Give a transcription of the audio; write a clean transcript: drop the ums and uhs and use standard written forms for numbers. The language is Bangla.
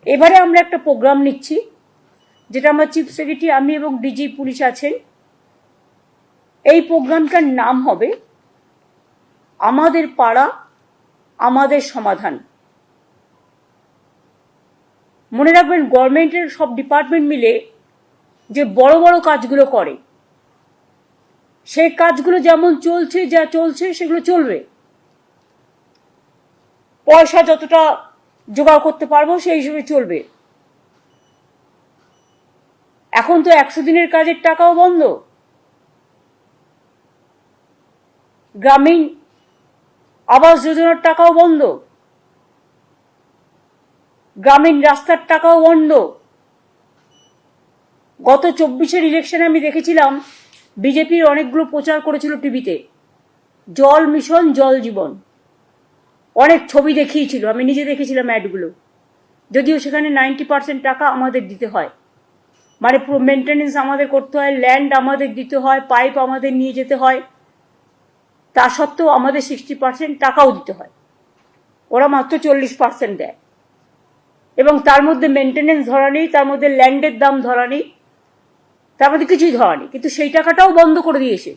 এবারে আমরা একটা প্রোগ্রাম নিচ্ছি, যেটা আমরা চিফ সেক্রেটারি, আমি এবং ডিজি পুলিশ আছেন। এই প্রোগ্রামটার নাম হবে আমাদের পাড়া আমাদের সমাধান। মনে রাখবেন, গভর্নমেন্টের সব ডিপার্টমেন্ট মিলে যে বড় বড় কাজগুলো করে, সেই কাজগুলো যেমন চলছে, যা চলছে সেগুলো চলবে। পয়সা যতটা জোগাড় করতে পারবো সেই হিসেবে চলবে। এখন তো 100 দিনের কাজের টাকাও বন্ধ, গ্রামীণ আবাস যোজনার টাকাও বন্ধ, গ্রামীণ রাস্তার টাকাও বন্ধ। গত 24-এর ইলেকশনে আমি দেখেছিলাম বিজেপির অনেকগুলো প্রচার করেছিল টিভিতে, জল মিশন জল জীবন, অনেক ছবি দেখিয়েছিল, আমি নিজে দেখেছিলাম অ্যাডগুলো। যদিও সেখানে 90% টাকা আমাদের দিতে হয়, মানে পুরো মেনটেনেন্স আমাদের করতে হয়, ল্যান্ড আমাদের দিতে হয়, পাইপ আমাদের নিয়ে যেতে হয়, তা সত্ত্বেও আমাদের 60% টাকাও দিতে হয়, ওরা মাত্র 40% দেয়। এবং তার মধ্যে মেনটেনেন্স ধরা নেই, তার মধ্যে ল্যান্ডের দাম ধরা নেই, তার মধ্যে কিছুই ধরা নেই। কিন্তু সেই টাকাটাও বন্ধ করে দিয়েছে।